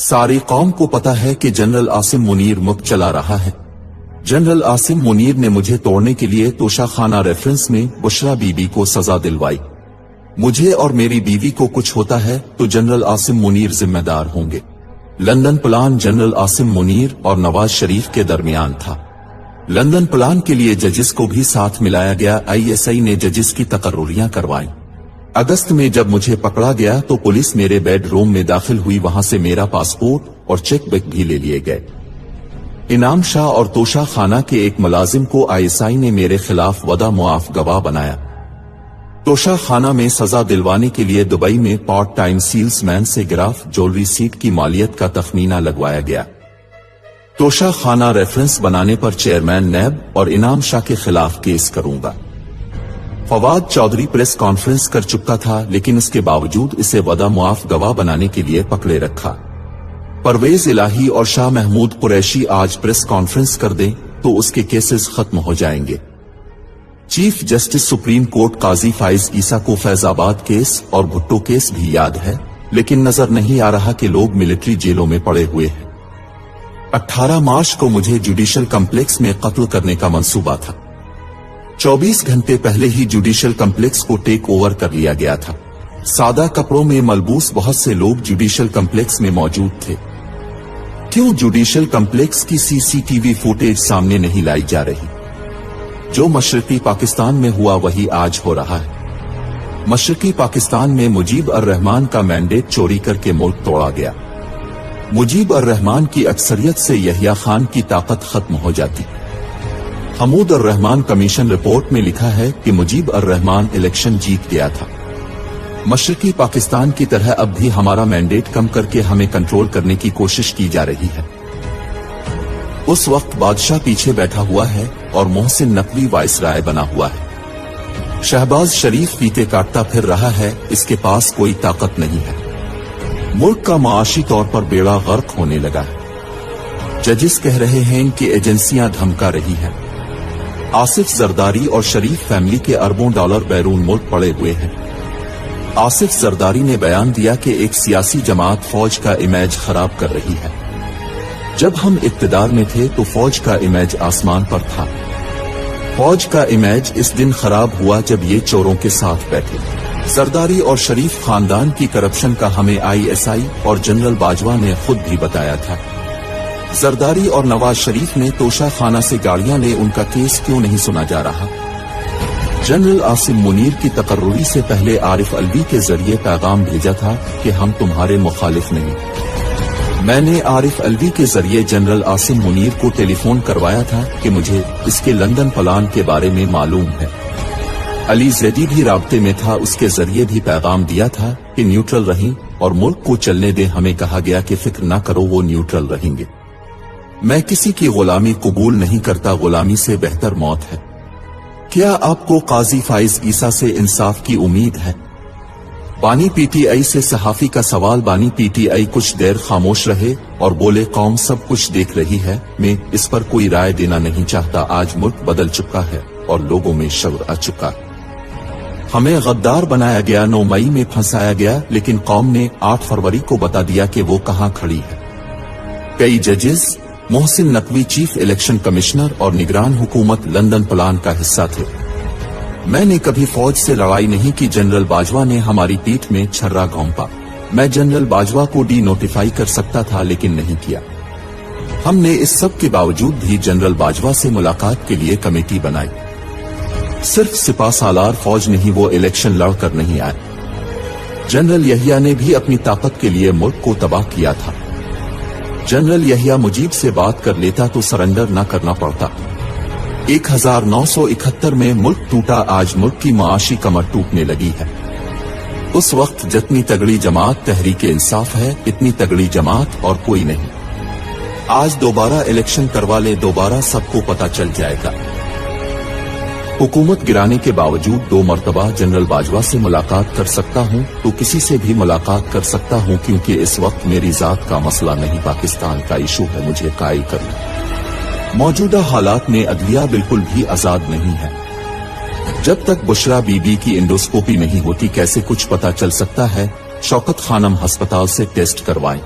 सारी कौम को पता है कि जनरल आसिम मुनीर मुल्क चला रहा है। जनरल आसिम मुनीर ने मुझे तोड़ने के लिए तोशा खाना रेफरेंस में बुशरा बीबी को सजा दिलवाई। मुझे और मेरी बीवी को कुछ होता है तो जनरल आसिम मुनीर जिम्मेदार होंगे। London plan general Asim Munir और नवाज शरीफ के दरमियान था। लंदन प्लान के लिए जजेस को भी साथ मिलाया गया। ISI ने जजेस की तकर्रुरियां करवाई। अगस्त में जब मुझे पकड़ा गया तो पुलिस मेरे बेडरूम में दाखिल हुई। वहां से मेरा पासपोर्ट और चेक बुक भी ले लिए गए। इनाम शाह और तोशा खाना के एक मुलाजिम को ISI ने मेरे खिलाफ वदा मुआफ गवाह बनाया। तोशा खाना में सजा दिलवाने के लिए दुबई में पार्ट टाइम सेल्समैन से गिराफ ज्वेलरी सीट की मालियत का तखमीना लगवाया गया। तोशा खाना रेफरेंस बनाने पर चेयरमैन नैब और इनाम शाह के खिलाफ केस करूंगा। फवाद चौधरी प्रेस कॉन्फ्रेंस कर चुका था, लेकिन इसके बावजूद इसे वदा मुआफ गवाह बनाने के लिए पकड़े रखा। परवेज इलाही और शाह महमूद कुरैशी आज प्रेस कॉन्फ्रेंस कर दें तो उसके केसेस खत्म हो जाएंगे। चीफ जस्टिस सुप्रीम कोर्ट काजी फाइज ईसा को फैजाबाद केस और भुट्टो केस भी याद है, लेकिन नजर नहीं आ रहा कि लोग मिलिट्री जेलों में पड़े हुए हैं। 18 मार्च को मुझे जुडिशियल कम्प्लेक्स में कत्ल करने का मंसूबा था। 24 घंटे पहले ही जुडिशियल कम्प्लेक्स को टेक ओवर कर लिया गया था। सादा कपड़ों में मलबूस बहुत से लोग जुडिशियल कम्प्लेक्स में मौजूद थे। क्यों जुडिशियल कम्प्लेक्स की CCTV फुटेज सामने नहीं लाई जा रही? जो मशरकी पाकिस्तान में हुआ वही आज हो रहा है। मशरकी पाकिस्तान में मुजीब उर रहमान का मैंडेट चोरी करके मुल्क तोड़ा गया। मुजीब उर रहमान की अक्सरियत से यहिया खान की ताकत खत्म हो जाती। हमूद उर रहमान कमीशन रिपोर्ट में लिखा है कि मुजीब उर रहमान इलेक्शन जीत गया था। मशरकी पाकिस्तान की तरह अब भी हमारा मैंडेट कम करके हमें कंट्रोल करने की कोशिश की जा रही है। उस वक्त बादशाह पीछे बैठा हुआ है और मोहसिन नकवी वाइसराय बना हुआ है। शहबाज शरीफ फीते काटता फिर रहा है, इसके पास कोई ताकत नहीं है। मुल्क का माशी तौर पर बेड़ा गर्क होने लगा है। जजेस कह रहे हैं कि एजेंसियां धमका रही हैं। आसिफ जरदारी और शरीफ फैमिली के अरबों डॉलर बैरून मुल्क पड़े हुए हैं। आसिफ जरदारी ने बयान दिया कि एक सियासी जमात फौज का इमेज खराब कर रही है। जब हम इक्तदार में थे तो फौज का इमेज आसमान पर था। फौज का इमेज इस दिन खराब हुआ जब ये चोरों के साथ बैठे। जरदारी और शरीफ खानदान की करप्शन का हमें ISI और जनरल बाजवा ने खुद भी बताया था। जरदारी और नवाज शरीफ ने तोशा खाना से गाड़ियां ले, उनका केस क्यों नहीं सुना जा रहा? जनरल आसिम मुनीर की तकर्रुरी से पहले आरिफ अलवी के जरिए पैगाम भेजा था कि हम तुम्हारे मुखालिफ नहीं। मैंने आरिफ अलवी के जरिए जनरल आसिम मुनीर को टेलीफोन करवाया था कि मुझे इसके लंदन प्लान के बारे में मालूम है। अली जैदी भी राब्ते में था, उसके जरिए भी पैगाम दिया था कि न्यूट्रल रहें और मुल्क को चलने दें। हमें कहा गया कि फिक्र न करो, वो न्यूट्रल रहेंगे। मैं किसी की गुलामी कबूल नहीं करता, गुलामी से बेहतर मौत है। क्या आपको काजी फाइज ईसा से इंसाफ की उम्मीद है? बानी PTI से सहाफी का सवाल। बानी PTI कुछ देर खामोश रहे और बोले, कौम सब कुछ देख रही है, मैं इस पर कोई राय देना नहीं चाहता। आज मुल्क बदल चुका है और लोगों में शौर आ चुका है। हमें गद्दार बनाया गया, 9 मई में फंसाया गया, लेकिन कौम ने 8 फरवरी को बता दिया कि वो कहां खड़ी है। कई जजेस, Mohsin Naqvi chief election commissioner और निगरान हुकूमत लंदन प्लान का हिस्सा थे। मैंने कभी फौज से लड़ाई नहीं की। जनरल बाजवा ने हमारी पीठ में छर्रा घोंपा। मैं जनरल बाजवा को नोटिफाई कर सकता था, लेकिन नहीं किया। हमने इस सब के बावजूद भी जनरल बाजवा से मुलाकात के लिए कमेटी बनाई। सिर्फ सिपा सालार फौज नहीं, वो इलेक्शन लड़कर नहीं आए। जनरल यहिया ने भी अपनी ताकत के लिए मुल्क को तबाह किया था। जनरल यहिया मुजीब से बात कर लेता तो सरेंडर न करना पड़ता। 1971 में मुल्क टूटा, आज मुल्क की माशी कमर टूटने लगी है। उस वक्त जितनी तगड़ी जमात तहरीक इंसाफ है, इतनी तगड़ी जमात और कोई नहीं। आज दोबारा इलेक्शन करवा ले, दोबारा सबको पता चल जाएगा। हुकूमत गिराने के बावजूद 2 मरतबा जनरल बाजवा से मुलाकात कर सकता हूं तो किसी से भी मुलाकात कर सकता हूं, क्योंकि इस वक्त मेरी जात का मसला नहीं, पाकिस्तान का इशू है। मुझे कायल करना। मौजूदा हालात में अदलिया बिल्कुल भी आजाद नहीं है। जब तक बुशरा बीबी की इंडोस्कोपी नहीं होती कैसे कुछ पता चल सकता है? शौकत खानम अस्पताल से टेस्ट करवाएं।